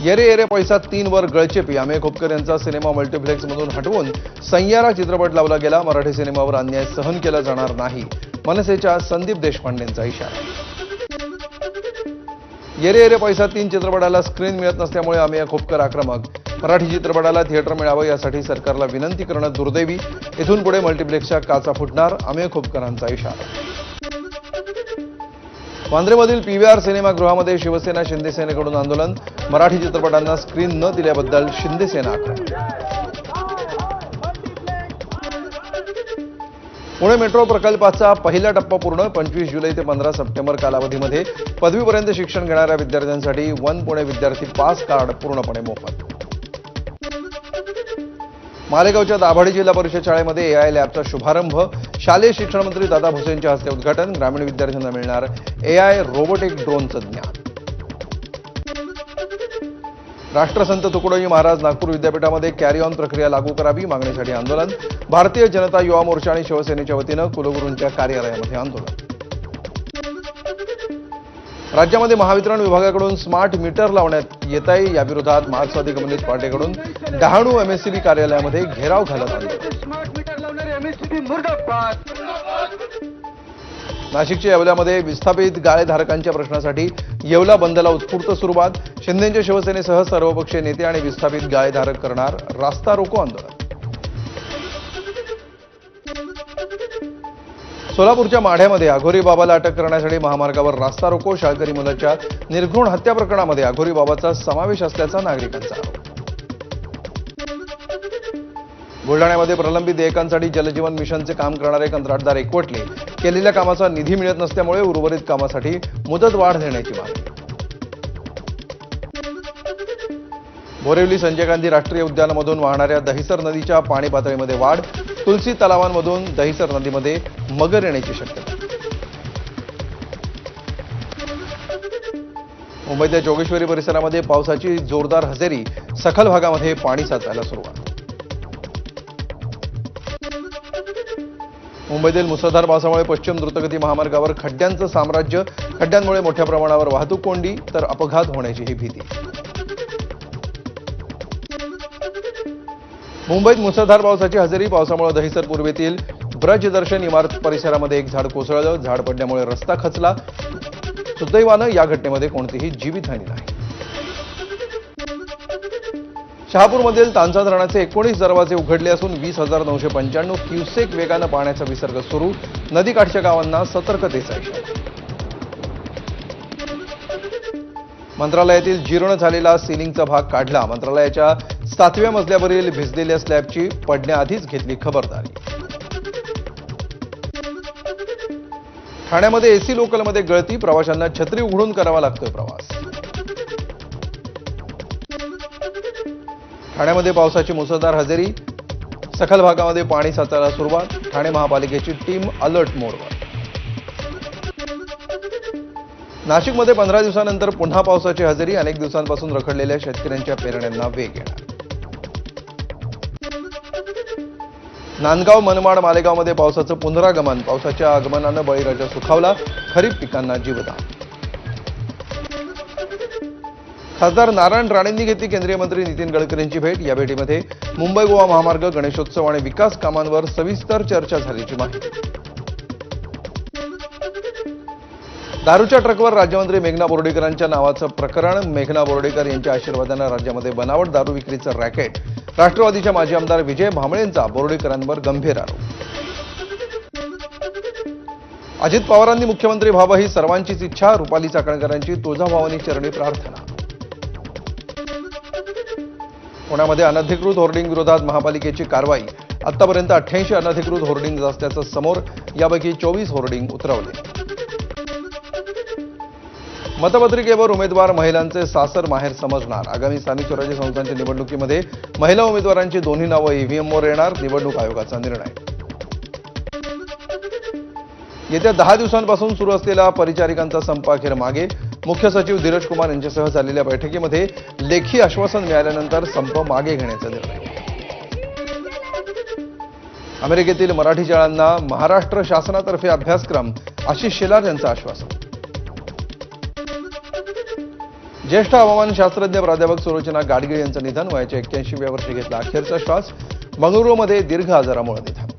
येरे येरे पैसा 3 वर गळचेपी अमेय खोपकर यांचा सिनेमा मल्टिप्लेक्समधून हटवून सैयारा चित्रपट लावला गेला. मराठी सिनेमावर अन्याय सहन केला जाणार नाही, मनसेच्या संदीप देशपांडेंचा इशारा. येरे येरे पैसा 3 चित्रपटाला स्क्रीन मिळत नसल्यामुळे अमेय खोपकर आक्रमक. मराठी चित्रपटाला थिएटर मिळावं यासाठी सरकारला विनंती करणं दुर्दैवी. इथून पुढे मल्टिप्लेक्सच्या काचा फुटणार, अमेय खोपकरांचा इशारा. वांद्रेमधील पीव्हीआर सिनेमागृहामध्ये शिवसेना शिंदे सेनेकडून आंदोलन. मराठी चित्रपटांना स्क्रीन न दिल्याबद्दल शिंदे सेना आक्रमक. पुणे मेट्रो प्रकल्पाचा पहिला टप्पा पूर्ण. 25 जुलै ते 15 सप्टेंबर कालावधीमध्ये पदवीपर्यंत शिक्षण घेणाऱ्या विद्यार्थ्यांसाठी वन पुणे विद्यार्थी पास कार्ड पूर्णपणे मोफत. मालेगावच्या दाभाडी जिल्हा परिषद शाळेमध्ये एआय लॅबचा शुभारंभ. शालेय शिक्षण मंत्री दादा भुसेंच्या हस्ते उद्घाटन. ग्रामीण विद्यार्थ्यांना मिळणार एआय रोबोटिक ड्रोनचं ज्ञान. राष्ट्रसंत तुकडोजी महाराज नागपूर विद्यापीठामध्ये कॅरी ऑन प्रक्रिया लागू करावी मागणीसाठी आंदोलन. भारतीय जनता युवा मोर्चा आणि शिवसेनेच्या वतीनं कुलगुरूंच्या कार्यालयामध्ये आंदोलन. राज्यामध्ये महावितरण विभागाकडून स्मार्ट मीटर लावण्यात येत आहे. याविरोधात मार्क्सवादी कम्युनिस्ट पार्टीकडून डहाणू एमएससीबी कार्यालयामध्ये घेराव घालत आंदोलन. नाशिकच्या येवल्यामध्ये विस्थापित गाळेधारकांच्या प्रश्नासाठी येवला बंदला उत्स्फूर्त सुरुवात. शिंदेंच्या शिवसेनेसह सर्वपक्षीय नेते आणि विस्थापित गाळेधारक करणार रास्ता रोको आंदोलन. सोलापूरच्या माढ्यामध्ये अघोरी बाबाला अटक करण्यासाठी महामार्गावर रास्ता रोको. शाळकरी मुलाच्या निर्घृण हत्या प्रकरणामध्ये अघोरी बाबाचा समावेश असल्याचा नागरिकांचा आरोप. बुलढाण्यामध्ये प्रलंबित देयकांसाठी जलजीवन मिशनचे काम करणारे कंत्राटदार एकवटले. केलेल्या कामाचा निधी मिळत नसल्यामुळे उर्वरित कामासाठी मुदतवाढ देण्याची मागणी. बोरिवली संजय गांधी राष्ट्रीय उद्यानामधून वाहणाऱ्या दहिसर नदीच्या पाणी पातळीमध्ये वाढ. तुलसी तलावांमधून दहिसर नदीमध्ये मगर येण्याची शक्यता. मुंबईच्या जोगेश्वरी परिसरामध्ये पावसाची जोरदार हजेरी. सखल भागामध्ये पाणी साचायला सुरुवात. मुंबईतील मुसळधार पावसामुळे पश्चिम द्रुतगती महामार्गावर खड्ड्यांचं साम्राज्य. खड्ड्यांमुळे मोठ्या प्रमाणावर वाहतूक कोंडी तर अपघात होण्याचीही भीती. मुंबईत मुसळधार पावसाची हजेरी. पावसामुळे दहिसर पूर्वेतील ब्रजदर्शन इमारत परिसरामध्ये एक झाड कोसळलं. झाड पडल्यामुळे रस्ता खचला. सुदैवानं या घटनेमध्ये कोणतीही जीवितहानी नाही. शहापूरमधील तांजा धरणाचे 19 दरवाजे उघडले असून 20,995 क्युसेक वेगानं पाण्याचा विसर्ग सुरू. नदीकाठच्या गावांना सतर्कतेचा इशारा. मंत्रालयातील जीर्ण झालेला सिलिंगचा भाग काढला. मंत्रालयाच्या 7व्या मजल्यावरील भिजलेल्या स्लॅबची पडण्याआधीच घेतली खबरदारी. ठाण्यामध्ये एसी लोकलमध्ये गळती. प्रवाशांना छत्री उघडून करावा लागतोय प्रवास. ठाण्यामध्ये पावसाची मुसळधार हजेरी. सखल भागामध्ये पाणी साचायला सुरुवात. ठाणे महापालिकेची टीम अलर्ट मोडवर. नाशिकमध्ये 15 दिवसानंतर पुन्हा पावसाची हजेरी. अनेक दिवसांपासून रखडलेल्या शेतकऱ्यांच्या पेरण्यांना वेग येणार. नांदगाव मनमाड मालेगावमध्ये पावसाचं पुनरागमन. पावसाच्या आगमनानं बळीराजा सुखावला. खरीप पिकांना जीवदान. खासदार नारायण राणेंनी घेतली केंद्रीय मंत्री नितीन गडकरींची भेट. या भेटीमध्ये मुंबई गोवा महामार्ग, गणेशोत्सव आणि विकास कामांवर सविस्तर चर्चा झाल्याची माहिती. दारूच्या ट्रकवर राज्यमंत्री मेघना बोर्डीकरांच्या नावाचं प्रकरण. मेघना बोर्डीकर यांच्या आशीर्वादानं राज्यामध्ये बनावट दारू विक्रीचं रॅकेट. राष्ट्रवादीच्या माजी आमदार विजय भांबळेंचा बोर्डीकरांवर गंभीर आरोप. अजित पवारांनी मुख्यमंत्री व्हावं ही सर्वांचीच इच्छा. रुपाली चाकणकरांची तुळजाभवानी चरणी प्रार्थना. पुण्यामध्ये अनधिकृत होर्डिंग विरोधात महापालिकेची कारवाई. आतापर्यंत 88 अनधिकृत होर्डिंग असल्याचं समोर. यापैकी 24 होर्डिंग उतरवले. मतपत्रिकेवर उमेदवार महिलांचे सासर माहेर समजणार. आगामी स्थानिक स्वराज्य संस्थांच्या निवडणुकीमध्ये महिला उमेदवारांची दोन्ही नावं ईव्हीएमवर येणार. निवडणूक आयोगाचा निर्णय. येत्या 10 दिवसांपासून सुरू असलेला परिचारिकांचा संप अखेर मागे. मुख्य सचिव धीरज कुमार यांच्यासह झालेल्या बैठकीमध्ये लेखी आश्वासन मिळाल्यानंतर संप मागे घेण्याचा निर्णय. अमेरिकेतील मराठी शाळांना महाराष्ट्र शासनातर्फे अभ्यासक्रम. आशिष शेलार यांचं आश्वासन. ज्येष्ठ हवामानशास्त्रज्ञ प्राध्यापक सुलोचना गाडगीळ यांचं निधन. वयाच्या 81व्या वर्षी घेतला अखेरचा श्वास. बंगळुरूमध्ये दीर्घ आजारामुळे निधन.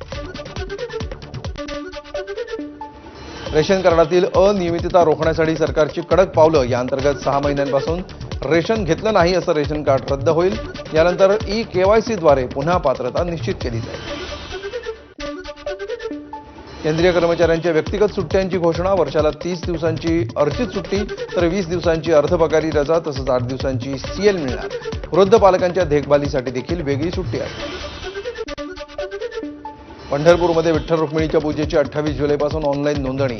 रेशन कार्डातील अनियमितता रोखण्यासाठी सरकारची कडक पावलं. या अंतर्गत 6 महिन्यांपासून रेशन घेतलं नाही असं रेशन कार्ड रद्द होईल. यानंतर KYC द्वारे पुन्हा पात्रता निश्चित केली जाईल. केंद्रीय कर्मचाऱ्यांच्या व्यक्तिगत सुट्ट्यांची घोषणा. वर्षाला 30 दिवसांची अर्जित सुट्टी तर 20 दिवसांची अर्धपगारी रजा तसंच 8 दिवसांची CL मिळणार. वृद्ध पालकांच्या देखभालीसाठी देखील वेगळी सुट्टी आहे. पंढरपूरमध्ये विठ्ठल रुक्मिणीच्या पूजेची 28 जुलैपासून ऑनलाईन नोंदणी.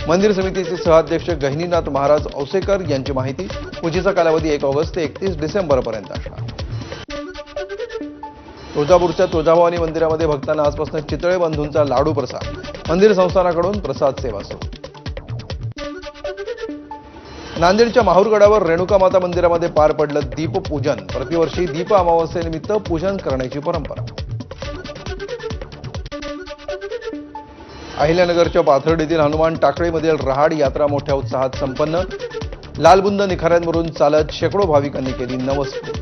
मंदिर समितीचे सहअध्यक्ष गहिनीनाथ महाराज औसेकर यांची माहिती. पूजेचा कालावधी 1 ऑगस्ट ते 31 डिसेंबरपर्यंत असणार. तुळजापूरच्या तुळजाभवानी मंदिरामध्ये भक्तांना आजपासून चितळे बंधूंचा लाडू प्रसाद. मंदिर संस्थानाकडून प्रसाद सेवा सुरू. नांदेडच्या माहूरगडावर रेणुका माता मंदिरामध्ये पार पडलं दीपपूजन. प्रतिवर्षी दीप अमावस्येनिमित्त पूजन करण्याची परंपरा. अहिल्यानगरच्या पाथर्डीतील हनुमान टाकळीमधील रहाड यात्रा मोठ्या उत्साहात संपन्न. लालबुंद निखाऱ्यांवरून चालत शेकडो भाविकांनी केली नवस्फूर्ती.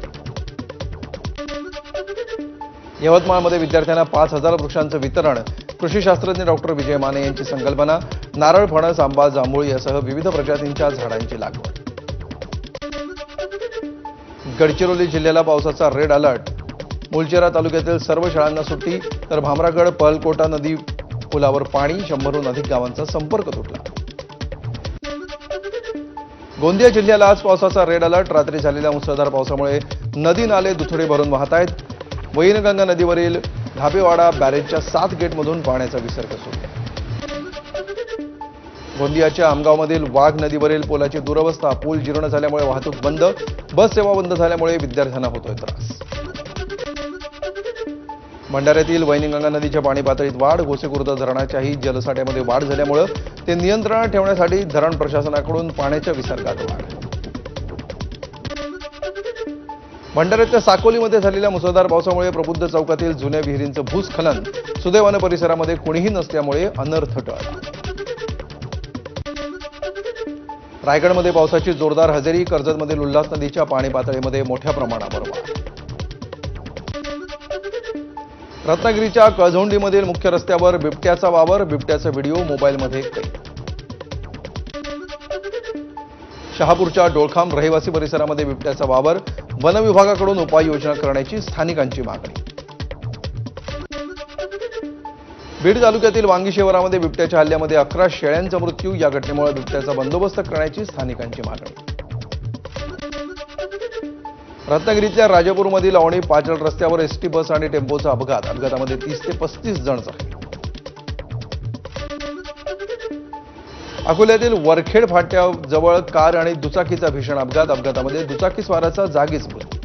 यवतमाळमध्ये विद्यार्थ्यांना 5000 वृक्षांचं वितरण. कृषीशास्त्रज्ञ डॉक्टर विजय माने यांची संकल्पना. नारळ, फणस, आंबा, जांभूळ यासह विविध प्रजातींच्या झाडांची लागवड. गडचिरोली जिल्ह्याला पावसाचा रेड अलर्ट. मुलचेरा तालुक्यातील सर्व शाळांना सुट्टी तर भामरागड पहलकोटा नदी पुलावर पाणी. 100हून अधिक गावांचा संपर्क तुटला. गोंदिया जिल्ह्याला आज पावसाचा रेड अलर्ट. रात्री झालेल्या मुसळधार पावसामुळे नदी नाले दुथडी भरून वाहत आहेत. वैनगंगा नदीवरील धापेवाडा बॅरेजच्या 7 गेटमधून पाण्याचा विसर्ग सुरू आहे. गोंदियाच्या आमगावमधील वाघ नदीवरील पुलाची दुरवस्था. पूल जीर्ण झाल्यामुळे वाहतूक बंद. बस सेवा बंद झाल्यामुळे विद्यार्थ्यांना होतोय त्रास. भंडाऱ्यातील वैनगंगा नदीच्या पाणी पातळीत वाढ. गोसेखुर्द धरणाच्याही जलसाठ्यामध्ये वाढ झाल्यामुळे ते नियंत्रणात ठेवण्यासाठी धरण प्रशासनाकडून पाण्याच्या विसर्गात वाढ. भंडाऱ्याच्या साकोलीमध्ये झालेल्या मुसळधार पावसामुळे प्रबुद्ध चौकातील जुन्या विहिरींचं भूस्खलन. सुदैवानं परिसरामध्ये कोणीही नसल्यामुळे अनर्थ टळला. रायगडमध्ये पावसाची जोरदार हजेरी. कर्जतमधील उल्हास नदीच्या पाणी पातळीमध्ये मोठ्या प्रमाणावर वाढ. रत्नागिरीच्या कळझोंडीमधील मुख्य रस्त्यावर बिबट्याचा वावर. बिबट्याचा व्हिडिओ मोबाईलमध्ये कैद. शहापूरच्या डोळखाम रहिवासी परिसरामध्ये बिबट्याचा वावर. वन विभागाकडून उपाययोजना करण्याची स्थानिकांची मागणी. बीड तालुक्यातील वांगी शिवारामध्ये बिबट्याच्या हल्ल्यामध्ये 11 शेळ्यांचा मृत्यू. या घटनेमुळे बिबट्याचा बंदोबस्त करण्याची स्थानिकांची मागणी. रत्नागिरीतल्या राजापूरमधील अवणी पाचल रस्त्यावर एसटी बस आणि टेम्पोचा अपघात. अपघातामध्ये 30 ते 35 जण जखमी. अकोल्यातील वरखेड फाट्याजवळ कार आणि दुचाकीचा भीषण अपघात. अपघातामध्ये दुचाकी स्वाराचा जागीच मृत्यू.